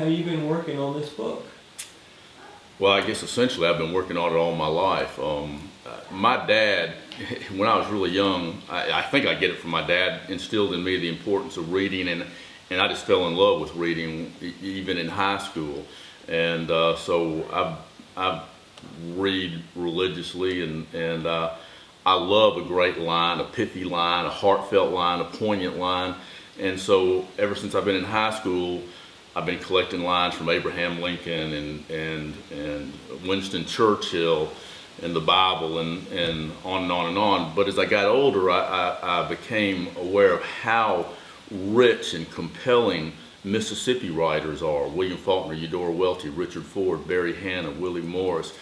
have you been working on this book? Well, I guess essentially I've been working on it all my life. My dad, when I was really young, I think I get it from my dad, instilled in me the importance of reading, and I just fell in love with reading even in high school. And so I read religiously, and I love a great line, a pithy line, a heartfelt line, a poignant line. And so ever since I've been in high school, I've been collecting lines from Abraham Lincoln and Winston Churchill and the Bible and on and on and on. But as I got older, I became aware of how rich and compelling Mississippi writers are. William Faulkner, Eudora Welty, Richard Ford, Barry Hannah, Willie Morris.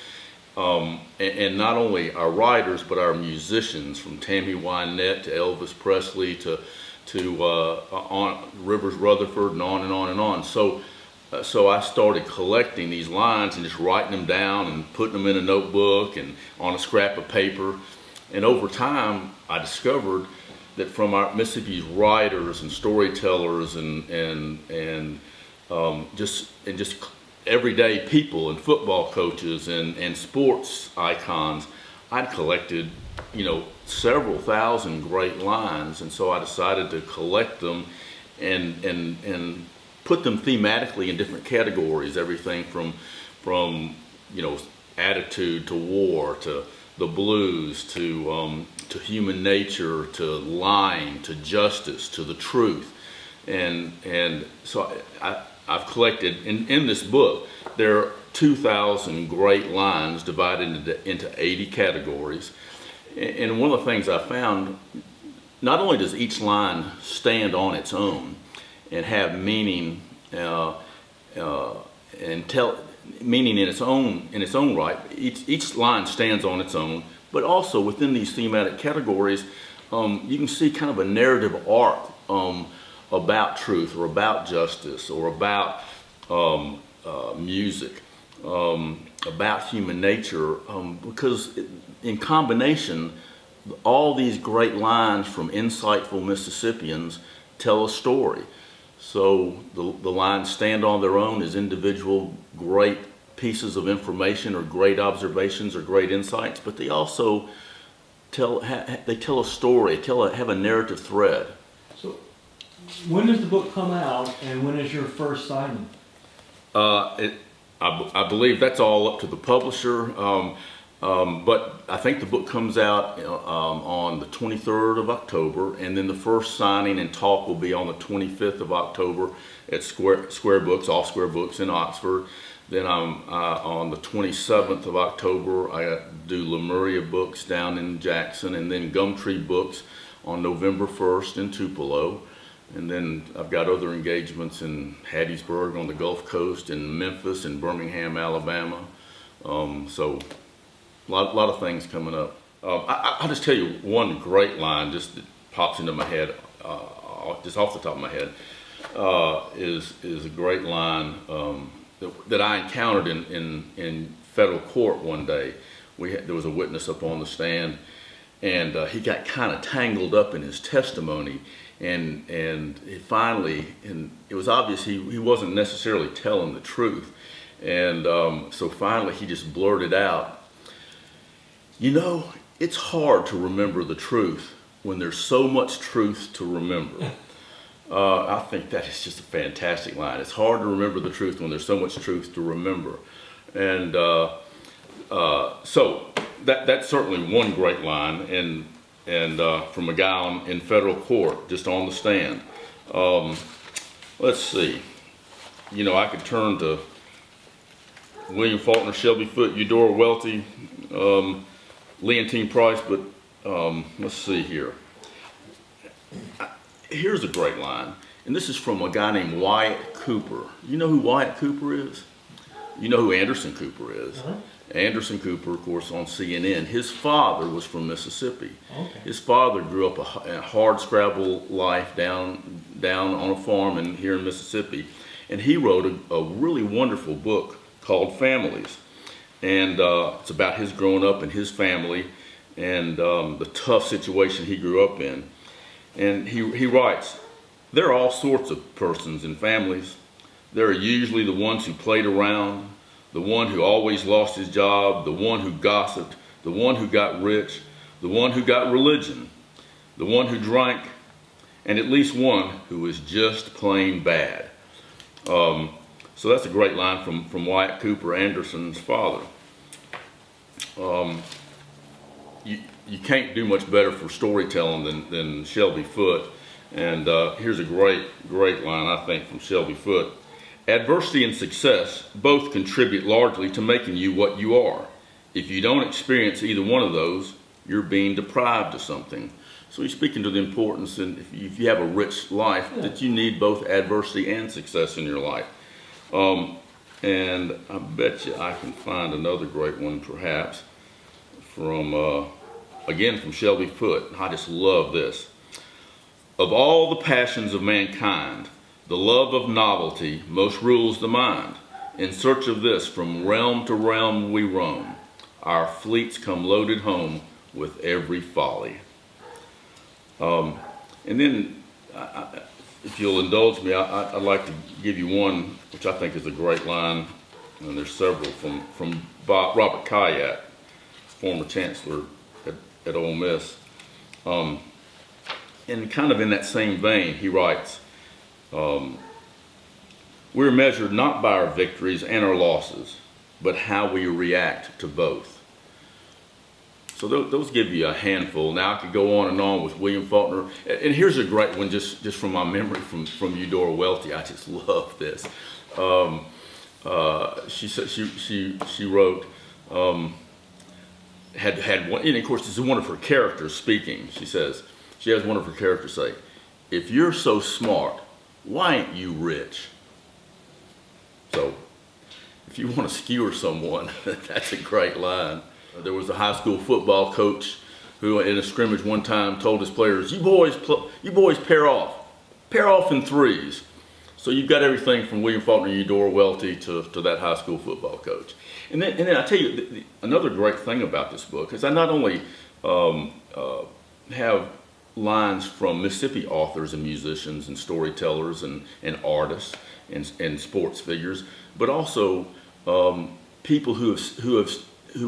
And not only our writers, but our musicians, from Tammy Wynette to Elvis Presley to on Rivers Rutherford and on and on and on. So I started collecting these lines and just writing them down and putting them in a notebook and on a scrap of paper. And over time, I discovered that from our Mississippi's writers and storytellers and just everyday people and football coaches and sports icons, I'd collected, several thousand great lines, and so I decided to collect them and put them thematically in different categories, everything from attitude to war to the blues to human nature to lying to justice to the truth, and so I've collected in this book. There are 2,000 great lines divided into 80 categories. And one of the things I found, not only does each line stand on its own and have meaning and tell meaning in its own right, each line stands on its own, but also within these thematic categories, you can see kind of a narrative arc about truth or about justice or about music, about human nature, because in combination, all these great lines from insightful Mississippians tell a story. So the lines stand on their own as individual great pieces of information or great observations or great insights, but they also tell a story, have a narrative thread. So when does the book come out, and when is your first signing? I believe that's all up to the publisher, but I think the book comes out on the 23rd of October, and then the first signing and talk will be on the 25th of October at Square Books, All Square Books in Oxford. Then on the 27th of October, I do Lemuria Books down in Jackson, and then Gumtree Books on November 1st in Tupelo. And then I've got other engagements in Hattiesburg on the Gulf Coast, in Memphis, and Birmingham, Alabama. So a lot of things coming up. I'll just tell you one great line just that pops into my head, just off the top of my head, is a great line that I encountered in federal court one day. There was a witness up on the stand, and he got kind of tangled up in his testimony. And it was obvious he wasn't necessarily telling the truth. And so finally he just blurted out, it's hard to remember the truth when there's so much truth to remember. I think that is just a fantastic line. It's hard to remember the truth when there's so much truth to remember. And so that's certainly one great line. And from a guy in federal court, just on the stand. Let's see. I could turn to William Faulkner, Shelby Foote, Eudora Welty, Leontine Price, but let's see here. Here's a great line, and this is from a guy named Wyatt Cooper. You know who Wyatt Cooper is? You know who Anderson Cooper is? Uh-huh. Anderson Cooper, of course, on CNN. His father was from Mississippi. Okay. His father grew up a hard scrabble life down on a farm here in Mississippi, and he wrote a really wonderful book called Families, and it's about his growing up and his family and the tough situation he grew up in. And he writes, "There are all sorts of persons and families. There are usually the ones who played around, the one who always lost his job, the one who gossiped, the one who got rich, the one who got religion, the one who drank, and at least one who was just plain bad. So that's a great line from Wyatt Cooper Anderson's father. You can't do much better for storytelling than Shelby Foote. And here's a great line, I think, from Shelby Foote. Adversity and success both contribute largely to making you what you are. If you don't experience either one of those, you're being deprived of something. So he's speaking to the importance, and if you have a rich life, that you need both adversity and success in your life. And I bet you I can find another great one, perhaps, again from Shelby Foote. I just love this. Of all the passions of mankind, the love of novelty most rules the mind. In search of this, from realm to realm we roam. Our fleets come loaded home with every folly. And then, if you'll indulge me, I'd like to give you one, which I think is a great line, and there's several, from Robert Kayat, former chancellor at Ole Miss. And kind of in that same vein, he writes, we're measured not by our victories and our losses, but how we react to both. So those give you a handful. Now I could go on and on with William Faulkner. And here's a great one just from my memory from Eudora Welty. I just love this. She wrote, had one, and of course this is one of her characters speaking. She has one of her characters say, if you're so smart, why ain't you rich? So if you want to skewer someone, that's a great line. There was a high school football coach who in a scrimmage one time told his players, you boys pair off in threes. So you've got everything from William Faulkner and Eudora Welty to that high school football coach. And then I tell you, another great thing about this book is I not only have lines from Mississippi authors and musicians and storytellers and artists and sports figures, but also people who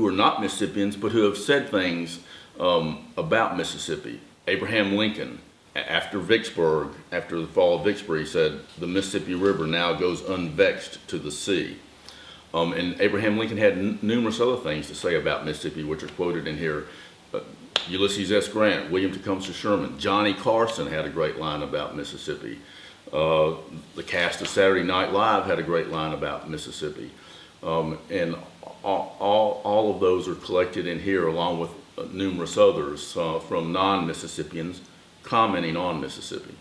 are not Mississippians but who have said things about Mississippi. Abraham Lincoln, after Vicksburg, after the fall of Vicksburg, he said, the Mississippi River now goes unvexed to the sea. And Abraham Lincoln had numerous other things to say about Mississippi, which are quoted in here. Ulysses S. Grant, William Tecumseh Sherman, Johnny Carson had a great line about Mississippi. The cast of Saturday Night Live had a great line about Mississippi. And all of those are collected in here along with numerous others from non-Mississippians commenting on Mississippi.